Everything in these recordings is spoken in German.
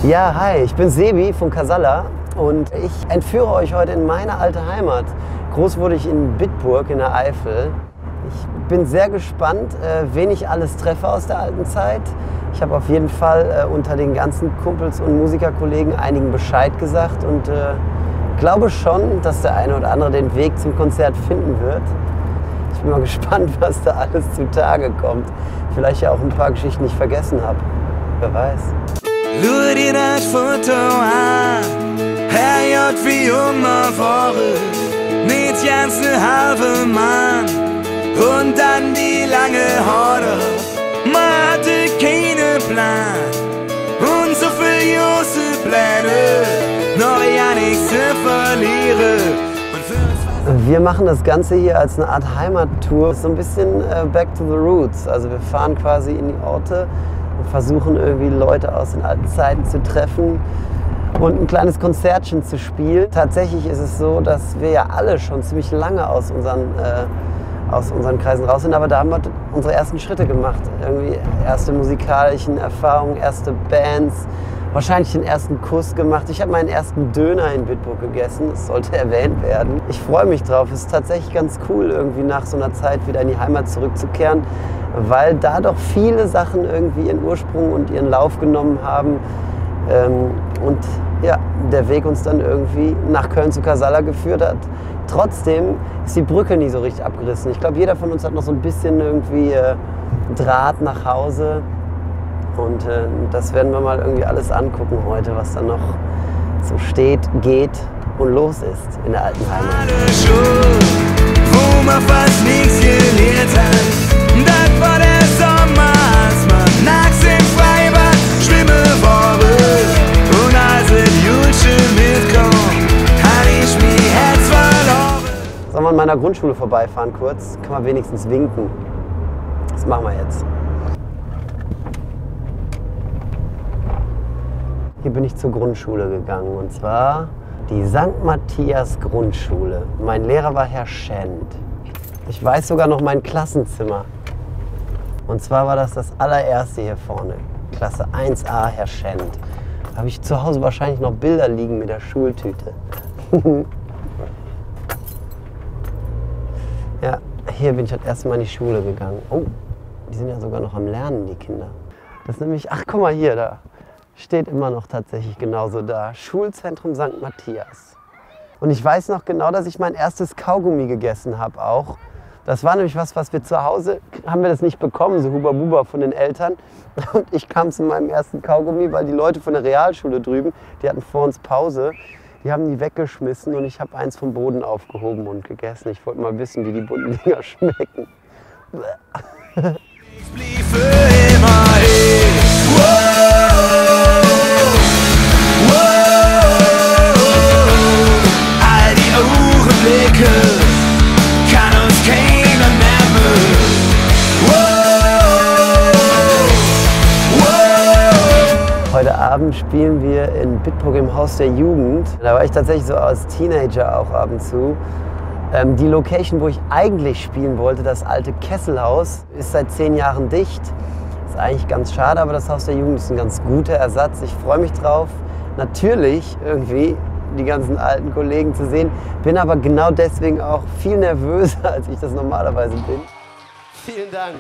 Ja, hi, ich bin Sebi von Casalla und ich entführe euch heute in meine alte Heimat. Groß wurde ich in Bitburg in der Eifel. Ich bin sehr gespannt, wen ich alles treffe aus der alten Zeit. Ich habe auf jeden Fall unter den ganzen Kumpels und Musikerkollegen einigen Bescheid gesagt und glaube schon, dass der eine oder andere den Weg zum Konzert finden wird. Ich bin mal gespannt, was da alles zutage kommt. Vielleicht ja auch ein paar Geschichten, die ich vergessen habe. Wer weiß. Schau dir das Foto an, Herrgott, wie immer Woche, nicht ganz ne halbe Mann und dann die lange Horde. Man hatte keinen Plan und so viel große Pläne, noch ja nichts zu verlieren. Wir machen das Ganze hier als eine Art Heimattour, so ein bisschen back to the roots. Also wir fahren quasi in die Orte und versuchen irgendwie Leute aus den alten Zeiten zu treffen und ein kleines Konzertchen zu spielen. Tatsächlich ist es so, dass wir ja alle schon ziemlich lange aus unseren Kreisen raus sind, aber da haben wir unsere ersten Schritte gemacht. Irgendwie erste musikalischen Erfahrungen, erste Bands, wahrscheinlich den ersten Kuss gemacht. Ich habe meinen ersten Döner in Bitburg gegessen, das sollte erwähnt werden. Ich freue mich drauf, es ist tatsächlich ganz cool, irgendwie nach so einer Zeit wieder in die Heimat zurückzukehren, weil da doch viele Sachen irgendwie ihren Ursprung und ihren Lauf genommen haben. Und ja, der Weg uns dann irgendwie nach Köln zu Casalla geführt hat. Trotzdem ist die Brücke nie so richtig abgerissen. Ich glaube, jeder von uns hat noch so ein bisschen irgendwie Draht nach Hause. Und das werden wir mal irgendwie alles angucken heute, was da noch so steht, geht und los ist in der alten Heimat. Wo man fast nichts gelehrt hat, das war der Sommer, als man nachts im Freibad schwimmen wollte. Und als es Julchen mitkommt, hatte ich mich Herz verloren. Sollen wir an meiner Grundschule vorbeifahren kurz? Kann man wenigstens winken. Das machen wir jetzt. Hier bin ich zur Grundschule gegangen und zwar die St. Matthias Grundschule. Mein Lehrer war Herr Schend. Ich weiß sogar noch mein Klassenzimmer. Und zwar war das allererste hier vorne. Klasse 1a, Herr Schend. Da habe ich zu Hause wahrscheinlich noch Bilder liegen mit der Schultüte. Ja, hier bin ich das erste Mal in die Schule gegangen. Oh, die sind ja sogar noch am Lernen, die Kinder. Das ist nämlich, ach guck mal hier, da steht immer noch tatsächlich genauso da. Schulzentrum St. Matthias. Und ich weiß noch genau, dass ich mein erstes Kaugummi gegessen habe auch. Das war nämlich was wir zu Hause, haben wir das nicht bekommen, so Huba-Buba von den Eltern. Und ich kam zu meinem ersten Kaugummi, weil die Leute von der Realschule drüben, die hatten vor uns Pause, die haben die weggeschmissen und ich habe eins vom Boden aufgehoben und gegessen. Ich wollte mal wissen, wie die bunten Dinger schmecken. Ich blieb für immer hier. All die Augenblicke kann uns keiner nehmen. Heute Abend spielen wir in Bitburg im Haus der Jugend. Da war ich tatsächlich so als Teenager auch ab und zu. Die Location, wo ich eigentlich spielen wollte, das alte Kesselhaus, ist seit 10 Jahren dicht. Ist eigentlich ganz schade, aber das Haus der Jugend ist ein ganz guter Ersatz. Ich freue mich drauf, natürlich irgendwie die ganzen alten Kollegen zu sehen. Bin aber genau deswegen auch viel nervöser, als ich das normalerweise bin. Vielen Dank.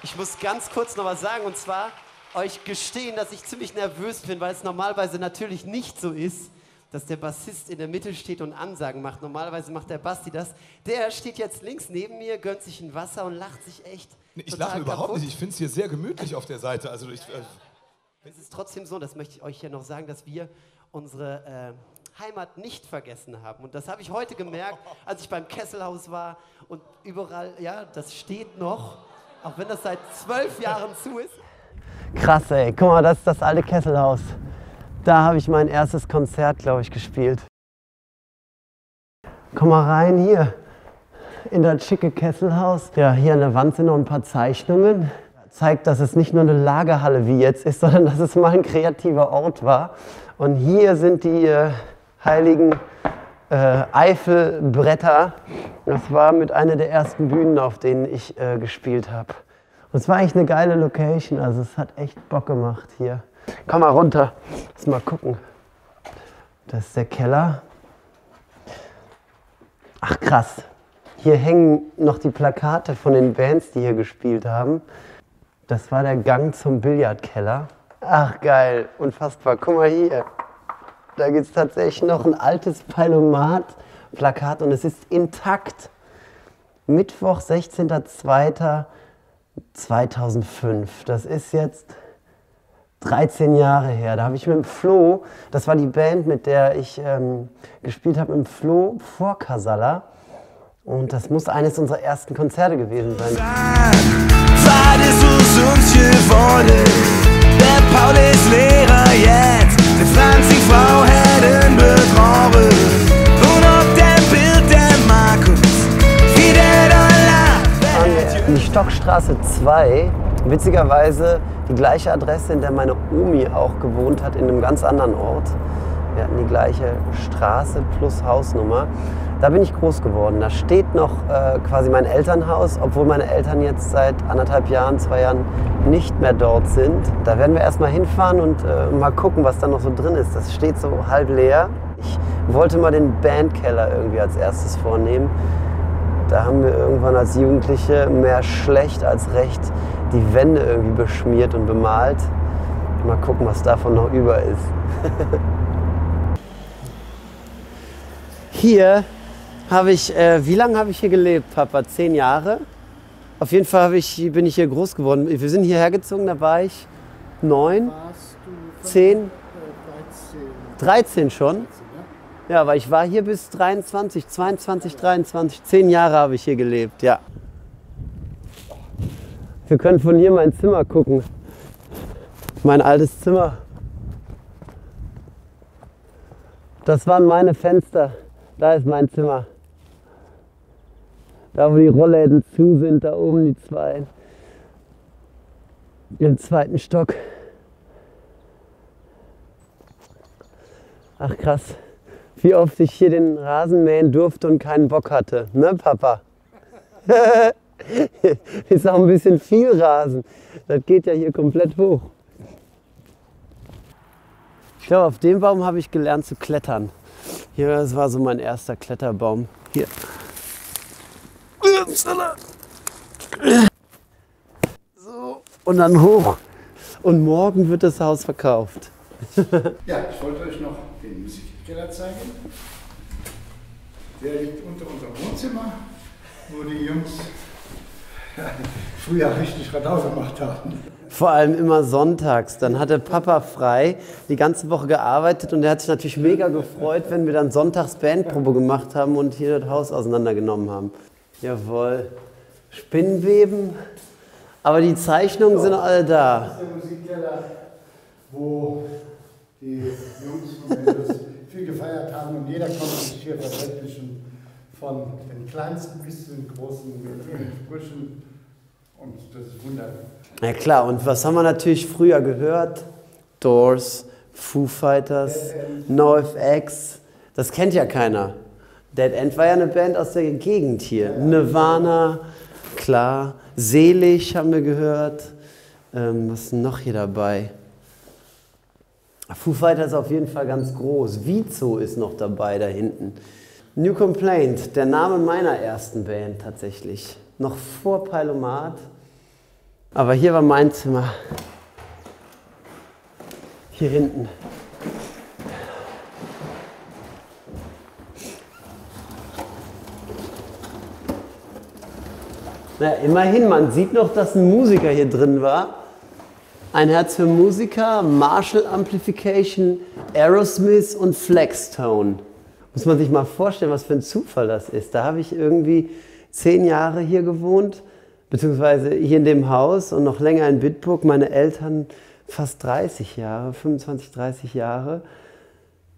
Ich muss ganz kurz noch was sagen, und zwar euch gestehen, dass ich ziemlich nervös bin, weil es normalerweise natürlich nicht so ist, dass der Bassist in der Mitte steht und Ansagen macht. Normalerweise macht der Basti das. Der steht jetzt links neben mir, gönnt sich ein Wasser und lacht sich echt Ich lache überhaupt nicht. Ich finde es hier sehr gemütlich auf der Seite. Also es ist trotzdem so, das möchte ich euch hier noch sagen, dass wir unsere Heimat nicht vergessen haben. Und das habe ich heute gemerkt, als ich beim Kesselhaus war und überall, ja, das steht noch, auch wenn das seit 12 Jahren zu ist. Krass, ey. Guck mal, das ist das alte Kesselhaus. Da habe ich mein erstes Konzert, glaube ich, gespielt. Komm mal rein hier in das schicke Kesselhaus. Ja, hier an der Wand sind noch ein paar Zeichnungen. Zeigt, dass es nicht nur eine Lagerhalle wie jetzt ist, sondern dass es mal ein kreativer Ort war. Und hier sind die heiligen Eifelbretter. Das war mit einer der ersten Bühnen, auf denen ich gespielt habe. Und es war eigentlich eine geile Location, also es hat echt Bock gemacht hier. Komm mal runter. Lass mal gucken. Das ist der Keller. Ach krass. Hier hängen noch die Plakate von den Bands, die hier gespielt haben. Das war der Gang zum Billardkeller. Ach geil, unfassbar. Guck mal hier. Da gibt es tatsächlich noch ein altes Palomat-Plakat und es ist intakt. Mittwoch, 16.02.2005. Das ist jetzt 13 Jahre her. Da habe ich mit dem Flo, das war die Band, mit der ich gespielt habe, mit dem Flo vor Casalla. Und das muss eines unserer ersten Konzerte gewesen sein. Was ist aus uns geworden? Der Paul ist Lehrer jetzt, der Franz die Frau hätten betrogen. Und auf dem Bild der Markus, wie der Dollar. In die Stockstraße 2, witzigerweise die gleiche Adresse, in der meine Omi auch gewohnt hat, in einem ganz anderen Ort. Wir hatten die gleiche Straße plus Hausnummer. Da bin ich groß geworden. Da steht noch quasi mein Elternhaus, obwohl meine Eltern jetzt seit 1,5 Jahren, 2 Jahren nicht mehr dort sind. Da werden wir erstmal hinfahren und mal gucken, was da noch so drin ist. Das steht so halb leer. Ich wollte mal den Bandkeller irgendwie als erstes vornehmen. Da haben wir irgendwann als Jugendliche mehr schlecht als recht die Wände irgendwie beschmiert und bemalt. Mal gucken, was davon noch über ist. Hier habe ich, wie lange habe ich hier gelebt, Papa? 10 Jahre? Auf jeden Fall bin ich hier groß geworden. Wir sind hierher gezogen, da war ich 9, 10, 13 schon. Ja, weil ich war hier bis 23, 22, 23, 10 Jahre habe ich hier gelebt, ja. Wir können von hier mein Zimmer gucken. Mein altes Zimmer. Das waren meine Fenster. Da ist mein Zimmer. Da, wo die Rollläden zu sind, da oben die 2. Im 2. Stock. Ach krass, wie oft ich hier den Rasen mähen durfte und keinen Bock hatte. Ne, Papa? Ist auch ein bisschen viel Rasen. Das geht ja hier komplett hoch. Ich glaube, auf dem Baum habe ich gelernt zu klettern. Hier, das war so mein erster Kletterbaum. Hier. So, und dann hoch. Und morgen wird das Haus verkauft. Ja, ich wollte euch noch den Musikkeller zeigen. Der liegt unter unserem Wohnzimmer, wo die Jungs früher richtig Radau gemacht haben. Vor allem immer sonntags. Dann hatte Papa frei, die ganze Woche gearbeitet und er hat sich natürlich mega gefreut, wenn wir dann sonntags Bandprobe gemacht haben und hier das Haus auseinandergenommen haben. Jawohl. Spinnenweben. Aber die Zeichnungen sind alle da. Das ist der Musikkeller, wo die Jungs von Mendes viel gefeiert haben und jeder konnte sich hier verwirklichen, von den kleinsten bis zu den großen mit vielen Sprüchen. Und das ist wunderbar. Ja klar, und was haben wir natürlich früher gehört? Doors, Foo Fighters, NoFX, das kennt ja keiner. Dead End war ja eine Band aus der Gegend hier. Nirvana, klar, Selig haben wir gehört. Was ist noch hier dabei? Foo Fighters ist auf jeden Fall ganz groß. Vizo ist noch dabei da hinten. New Complaint, der Name meiner ersten Band tatsächlich. Noch vor Palomat. Aber hier war mein Zimmer. Hier hinten. Na, immerhin, man sieht noch, dass ein Musiker hier drin war. Ein Herz für Musiker, Marshall Amplification, Aerosmith und Flextone. Muss man sich mal vorstellen, was für ein Zufall das ist. Da habe ich irgendwie 10 Jahre hier gewohnt, beziehungsweise hier in dem Haus und noch länger in Bitburg. Meine Eltern fast 30 Jahre, 25, 30 Jahre.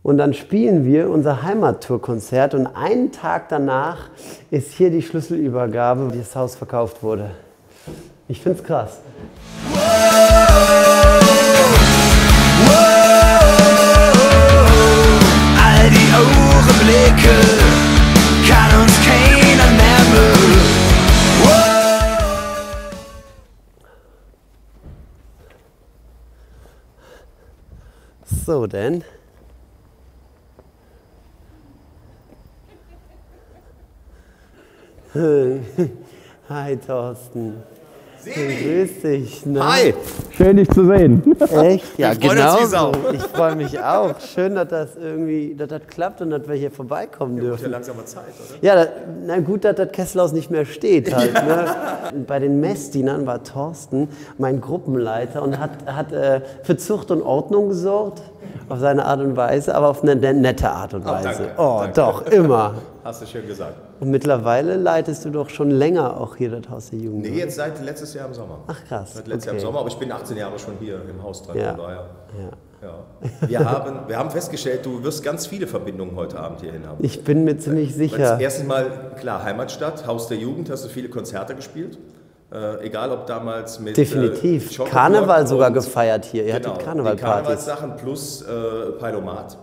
Und dann spielen wir unser Heimattourkonzert und einen Tag danach ist hier die Schlüsselübergabe, wie das Haus verkauft wurde. Ich find's krass. All die Augenblicke kann uns keiner mehr mögen. So, denn. Hi, Thorsten. Grüß dich. Ne? Hi! Schön, dich zu sehen. Echt? Ja, Wir freuen uns wie Sau. Ich freue mich auch. Schön, dass das irgendwie klappt und dass wir hier vorbeikommen Wird ja dürfen. langsam mal Zeit, oder? Ja, na gut, dass das Kesselhaus nicht mehr steht halt. Ne? Bei den Messdienern war Thorsten mein Gruppenleiter und hat für Zucht und Ordnung gesorgt. Auf seine Art und Weise, aber auf eine nette Art und Weise. Danke, Oh, danke. doch, immer. Hast du schön gesagt. Und mittlerweile leitest du doch schon länger auch hier das Haus der Jugend. Nee, jetzt seit letztes Jahr im Sommer. Ach krass. Seit letztes Jahr im Okay. Sommer, aber ich bin 18 Jahre schon hier im Haus dran. Ja. Von daher. Ja. Ja. Wir haben festgestellt, du wirst ganz viele Verbindungen heute Abend hierhin haben. Ich bin mir ziemlich Weil sicher. das erste Mal, klar, Heimatstadt, Haus der Jugend, hast du viele Konzerte gespielt. Egal ob damals mit Definitiv. Schottenburg Karneval sogar und- gefeiert hier. Ihr Genau, hattet die Karnevalpartys. Karnevalssachen plus Peilomat.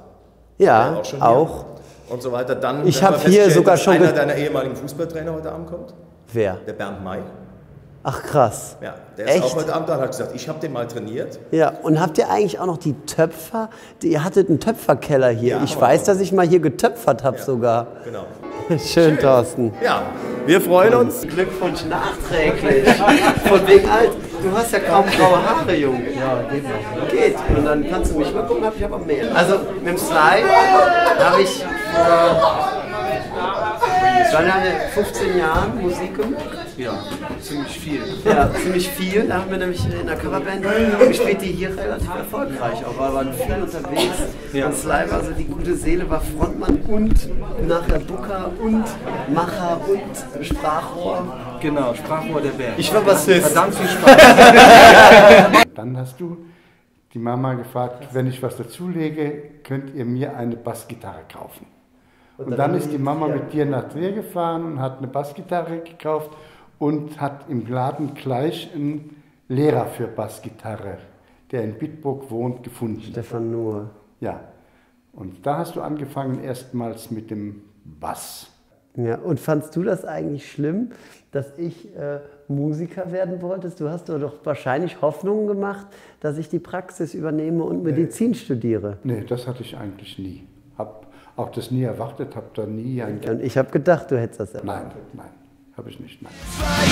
Ja, schon hier. auch. Und so weiter. Dann Ich haben hab wir hier festgestellt, sogar dass schon einer ge- deiner ehemaligen Fußballtrainer heute Abend kommt, Wer? der Bernd May. Ach krass. Ja, der ist Echt? auch heute Abend da und hat gesagt, ich habe den mal trainiert. Ja, und habt ihr eigentlich auch noch die Töpfer? Ihr hattet einen Töpferkeller hier. Ja, Ich weiß, dass ich mal hier getöpfert habe sogar. Genau. Schön, Thorsten. Ja, wir freuen uns. Glückwunsch nachträglich. Von wegen alt. Du hast ja kaum graue Haare, Junge. Ja, geht noch. Geht. Und dann kannst du mich mal gucken, habe ich aber mehr. Also mit dem Slide habe ich vor 15 Jahren Musik gemacht. Ja, ziemlich viel. Ja, ziemlich viel. Da haben wir nämlich in der Coverband gespielt, die hier relativ erfolgreich auch war. Wir waren viel unterwegs. Ja. Und Slive, also die gute Seele, war Frontmann und nachher Booker und Macher und Sprachrohr. Genau, Sprachrohr der Band. Ich war Bassist. Verdammt viel Spaß. Dann hast du die Mama gefragt, wenn ich was dazulege, könnt ihr mir eine Bassgitarre kaufen. Und dann ist die Mama mit dir nach Trier gefahren und hat eine Bassgitarre gekauft und hat im Laden gleich einen Lehrer für Bassgitarre, der in Bitburg wohnt, gefunden. Stefan Nuhr. Ja. Und da hast du angefangen erstmals mit dem Bass. Ja, und fandst du das eigentlich schlimm, dass ich Musiker werden wollte? Du hast doch wahrscheinlich Hoffnungen gemacht, dass ich die Praxis übernehme und Medizin studiere. Nee, das hatte ich eigentlich nie. Hab auch das nie erwartet, hab da nie ein... Und ich habe gedacht, du hättest das erwartet. Nein, habe ich nicht, nein. 2